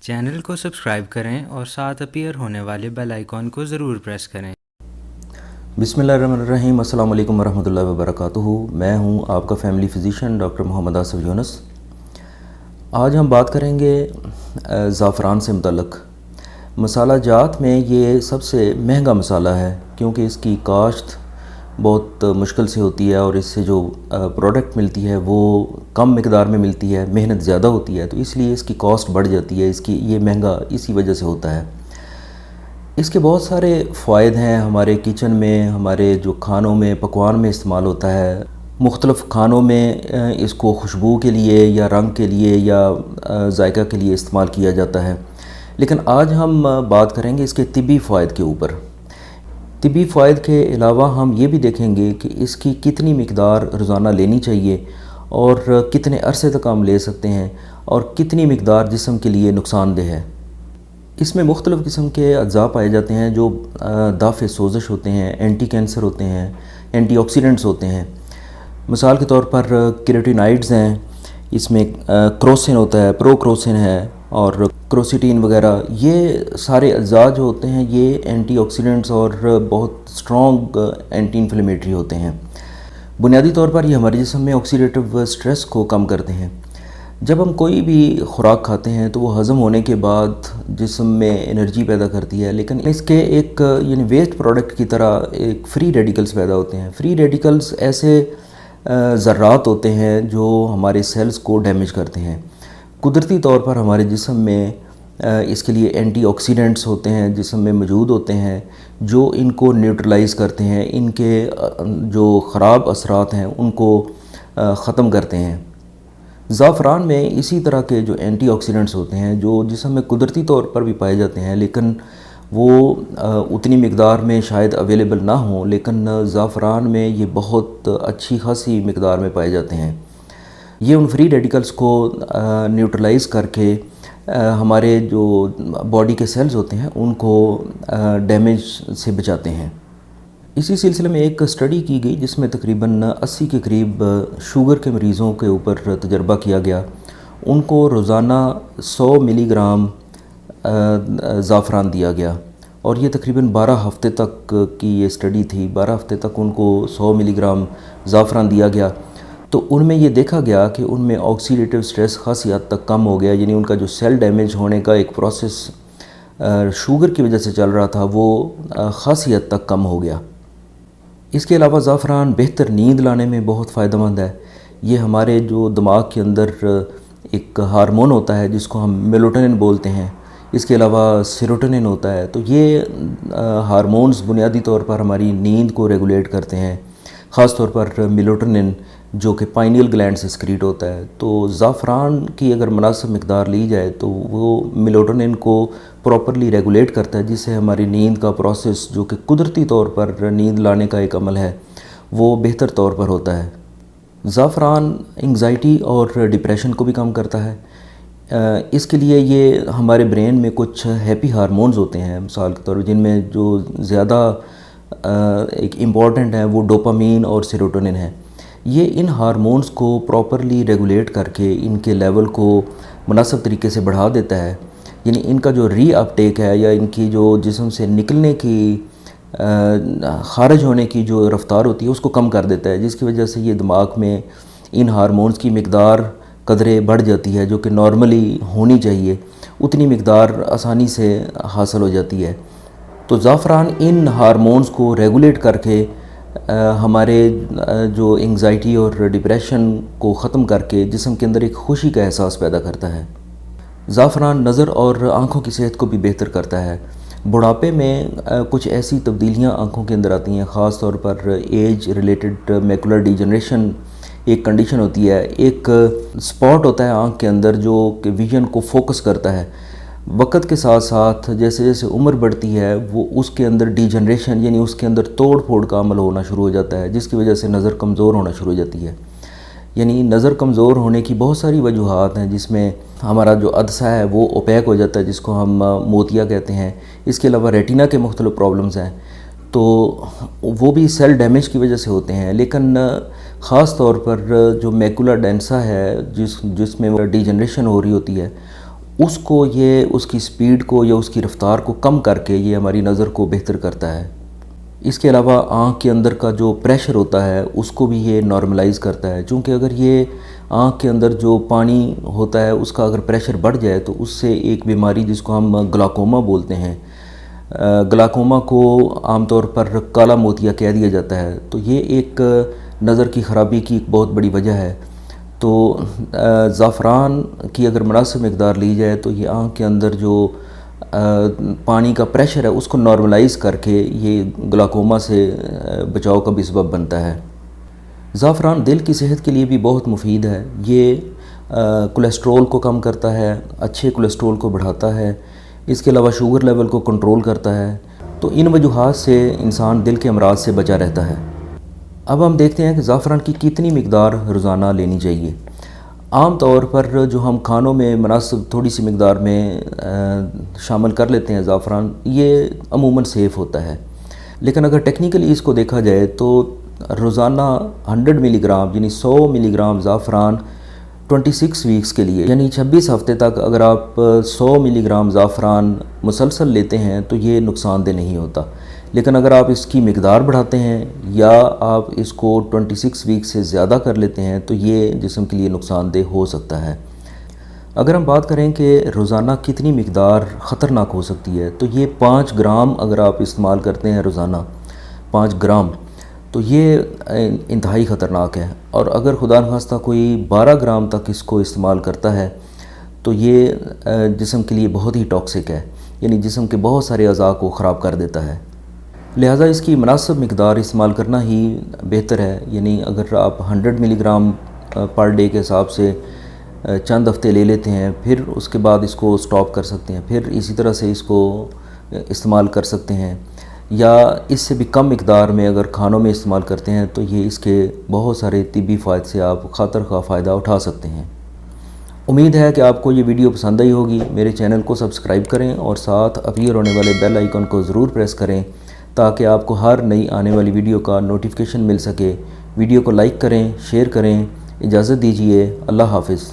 Channel کو subscribe کریں اور ساتھ اپیئر ہونے والے بیل آئیکن کو ضرور پریس کریں۔ بسم اللہ الرحمن الرحیم۔ السلام علیکم ورحمۃ اللہ وبرکاتہ۔ میں ہوں آپ کا فیملی فزیشین ڈاکٹر محمد آصف یونس۔ آج ہم بات کریں گے زعفران سے متعلق۔ مسالہ جات میں یہ سب سے مہنگا مسالہ ہے کیونکہ اس کی کاشت بہت مشکل سے ہوتی ہے اور اس سے جو پروڈکٹ ملتی ہے وہ کم مقدار میں ملتی ہے، محنت زیادہ ہوتی ہے، تو اس لیے اس کی کاسٹ بڑھ جاتی ہے۔ اس کی یہ مہنگا اسی وجہ سے ہوتا ہے۔ اس کے بہت سارے فوائد ہیں ہمارے کچن میں، ہمارے جو کھانوں میں پکوان میں استعمال ہوتا ہے۔ مختلف کھانوں میں اس کو خوشبو کے لیے یا رنگ کے لیے یا ذائقہ کے لیے استعمال کیا جاتا ہے، لیکن آج ہم بات کریں گے اس کے طبی فوائد کے اوپر۔ طبی فوائد کے علاوہ ہم یہ بھی دیکھیں گے کہ اس کی کتنی مقدار روزانہ لینی چاہیے اور کتنے عرصے تک ہم لے سکتے ہیں اور کتنی مقدار جسم کے لیے نقصان دہ ہے۔ اس میں مختلف قسم کے اجزاء پائے جاتے ہیں جو دافع سوزش ہوتے ہیں، اینٹی کینسر ہوتے ہیں، اینٹی آکسیڈنٹس ہوتے ہیں۔ مثال کے طور پر کیروٹینائڈز ہیں، اس میں کروسن ہوتا ہے، پرو کروسن ہے اور کروسیٹین وغیرہ۔ یہ سارے اجزاء جو ہوتے ہیں یہ اینٹی آکسیڈنٹس اور بہت سٹرونگ اینٹی انفلیمیٹری ہوتے ہیں۔ بنیادی طور پر یہ ہمارے جسم میں آکسیڈیٹو سٹریس کو کم کرتے ہیں۔ جب ہم کوئی بھی خوراک کھاتے ہیں تو وہ ہضم ہونے کے بعد جسم میں انرجی پیدا کرتی ہے، لیکن اس کے ایک ویسٹ پروڈکٹ کی طرح ایک فری ریڈیکلز پیدا ہوتے ہیں۔ فری ریڈیکلز ایسے ذرات ہوتے ہیں جو ہمارے سیلز کو ڈیمیج کرتے ہیں۔ قدرتی طور پر ہمارے جسم میں اس کے لیے اینٹی آکسیڈنٹس ہوتے ہیں، جسم میں موجود ہوتے ہیں جو ان کو نیوٹرلائز کرتے ہیں، ان کے جو خراب اثرات ہیں ان کو ختم کرتے ہیں۔ زعفران میں اسی طرح کے جو اینٹی آکسیڈنٹس ہوتے ہیں جو جسم میں قدرتی طور پر بھی پائے جاتے ہیں، لیکن وہ اتنی مقدار میں شاید اویلیبل نہ ہوں، لیکن زعفران میں یہ بہت اچھی خاصی مقدار میں پائے جاتے ہیں۔ یہ ان فری ریڈیکلز کو نیوٹرلائز کر کے ہمارے جو باڈی کے سیلز ہوتے ہیں ان کو ڈیمیج سے بچاتے ہیں۔ اسی سلسلے میں ایک اسٹڈی کی گئی جس میں تقریباً 80 کے قریب شوگر کے مریضوں کے اوپر تجربہ کیا گیا۔ ان کو روزانہ 100 ملی گرام زعفران دیا گیا اور یہ تقریباً 12 ہفتے تک کی یہ اسٹڈی تھی۔ 12 ہفتے تک ان کو 100 ملی گرام زعفران دیا گیا تو ان میں یہ دیکھا گیا کہ ان میں آکسیڈیٹو سٹریس خاصی حد تک کم ہو گیا، یعنی ان کا جو سیل ڈیمیج ہونے کا ایک پروسیس شوگر کی وجہ سے چل رہا تھا وہ خاصی حد تک کم ہو گیا۔ اس کے علاوہ زعفران بہتر نیند لانے میں بہت فائدہ مند ہے۔ یہ ہمارے جو دماغ کے اندر ایک ہارمون ہوتا ہے جس کو ہم میلوٹونن بولتے ہیں، اس کے علاوہ سیروٹونن ہوتا ہے، تو یہ ہارمونز بنیادی طور پر ہماری نیند کو ریگولیٹ کرتے ہیں، خاص طور پر میلوٹونن جو کہ پائنیل گلینڈ سے سکریٹ ہوتا ہے۔ تو زعفران کی اگر مناسب مقدار لی جائے تو وہ میلوٹونن کو پراپرلی ریگولیٹ کرتا ہے، جس سے ہماری نیند کا پروسیس جو کہ قدرتی طور پر نیند لانے کا ایک عمل ہے وہ بہتر طور پر ہوتا ہے۔ زعفران انگزائٹی اور ڈپریشن کو بھی کم کرتا ہے۔ اس کے لیے یہ ہمارے برین میں کچھ ہیپی ہارمونز ہوتے ہیں مثال کے طور پر، جن میں جو زیادہ ایک امپورٹنٹ ہیں وہ ڈوپامین اور سیروٹونن ہے۔ یہ ان ہارمونز کو پراپرلی ریگولیٹ کر کے ان کے لیول کو مناسب طریقے سے بڑھا دیتا ہے، یعنی ان کا جو ری اپ ٹیک ہے یا ان کی جو جسم سے نکلنے کی خارج ہونے کی جو رفتار ہوتی ہے اس کو کم کر دیتا ہے، جس کی وجہ سے یہ دماغ میں ان ہارمونز کی مقدار قدرے بڑھ جاتی ہے جو کہ نارملی ہونی چاہیے، اتنی مقدار آسانی سے حاصل ہو جاتی ہے۔ تو زعفران ان ہارمونز کو ریگولیٹ کر کے ہمارے جو انگزائٹی اور ڈپریشن کو ختم کر کے جسم کے اندر ایک خوشی کا احساس پیدا کرتا ہے۔ زعفران نظر اور آنکھوں کی صحت کو بھی بہتر کرتا ہے۔ بڑھاپے میں کچھ ایسی تبدیلیاں آنکھوں کے اندر آتی ہیں، خاص طور پر ایج ریلیٹڈ میکولر ڈیجنریشن ایک کنڈیشن ہوتی ہے، ایک سپاٹ ہوتا ہے آنکھ کے اندر جو کہ ویژن کو فوکس کرتا ہے۔ وقت کے ساتھ ساتھ جیسے جیسے عمر بڑھتی ہے وہ اس کے اندر ڈیجنریشن یعنی اس کے اندر توڑ پھوڑ کا عمل ہونا شروع ہو جاتا ہے، جس کی وجہ سے نظر کمزور ہونا شروع ہو جاتی ہے۔ یعنی نظر کمزور ہونے کی بہت ساری وجوہات ہیں، جس میں ہمارا جو عدسہ ہے وہ اوپیک ہو جاتا ہے جس کو ہم موتیا کہتے ہیں۔ اس کے علاوہ ریٹینا کے مختلف پرابلمز ہیں تو وہ بھی سیل ڈیمیج کی وجہ سے ہوتے ہیں، لیکن خاص طور پر جو میکولا ڈینسا ہے جس میں ڈیجنریشن ہو رہی ہوتی ہے اس کو یہ اس کی سپیڈ کو یا اس کی رفتار کو کم کر کے یہ ہماری نظر کو بہتر کرتا ہے۔ اس کے علاوہ آنکھ کے اندر کا جو پریشر ہوتا ہے اس کو بھی یہ نارملائز کرتا ہے، چونکہ اگر یہ آنکھ کے اندر جو پانی ہوتا ہے اس کا اگر پریشر بڑھ جائے تو اس سے ایک بیماری جس کو ہم گلاکوما بولتے ہیں، گلاکوما کو عام طور پر کالا موتیا کہہ دیا جاتا ہے، تو یہ ایک نظر کی خرابی کی ایک بہت بڑی وجہ ہے۔ تو زعفران کی اگر مناسب مقدار لی جائے تو یہ آنکھ کے اندر جو پانی کا پریشر ہے اس کو نارملائز کر کے یہ گلاکوما سے بچاؤ کا بھی سبب بنتا ہے۔ زعفران دل کی صحت کے لیے بھی بہت مفید ہے، یہ کولیسٹرول کو کم کرتا ہے، اچھے کولیسٹرول کو بڑھاتا ہے، اس کے علاوہ شوگر لیول کو کنٹرول کرتا ہے، تو ان وجوہات سے انسان دل کے امراض سے بچا رہتا ہے۔ اب ہم دیکھتے ہیں کہ زعفران کی کتنی مقدار روزانہ لینی چاہیے۔ عام طور پر جو ہم کھانوں میں مناسب تھوڑی سی مقدار میں شامل کر لیتے ہیں زعفران، یہ عموماً سیف ہوتا ہے، لیکن اگر ٹیکنیکلی اس کو دیکھا جائے تو روزانہ 100 ملی گرام یعنی 100 ملی گرام زعفران 26 ویکس کے لیے یعنی 26 ہفتے تک اگر آپ 100 ملی گرام زعفران مسلسل لیتے ہیں تو یہ نقصان دہ نہیں ہوتا، لیکن اگر آپ اس کی مقدار بڑھاتے ہیں یا آپ اس کو 26 ویک سے زیادہ کر لیتے ہیں تو یہ جسم کے لیے نقصان دہ ہو سکتا ہے۔ اگر ہم بات کریں کہ روزانہ کتنی مقدار خطرناک ہو سکتی ہے تو یہ 5 گرام اگر آپ استعمال کرتے ہیں روزانہ 5 گرام تو یہ انتہائی خطرناک ہے، اور اگر خدا نخواستہ کوئی 12 گرام تک اس کو استعمال کرتا ہے تو یہ جسم کے لیے بہت ہی ٹاکسک ہے، یعنی جسم کے بہت سارے اعضاء کو خراب کر دیتا ہے، لہٰذا اس کی مناسب مقدار استعمال کرنا ہی بہتر ہے۔ یعنی اگر آپ 100 ملی گرام پر ڈے کے حساب سے چند ہفتے لے لیتے ہیں، پھر اس کے بعد اس کو سٹاپ کر سکتے ہیں، پھر اسی طرح سے اس کو استعمال کر سکتے ہیں، یا اس سے بھی کم مقدار میں اگر کھانوں میں استعمال کرتے ہیں تو یہ اس کے بہت سارے طبی فوائد سے آپ خاطر خواہ فائدہ اٹھا سکتے ہیں۔ امید ہے کہ آپ کو یہ ویڈیو پسند آئی ہوگی۔ میرے چینل کو سبسکرائب کریں اور ساتھ اپیئر ہونے والے بیل آئیکن کو ضرور پریس کریں تاکہ آپ کو ہر نئی آنے والی ویڈیو کا نوٹیفیکیشن مل سکے۔ ویڈیو کو لائک کریں، شیئر کریں۔ اجازت دیجیے، اللہ حافظ۔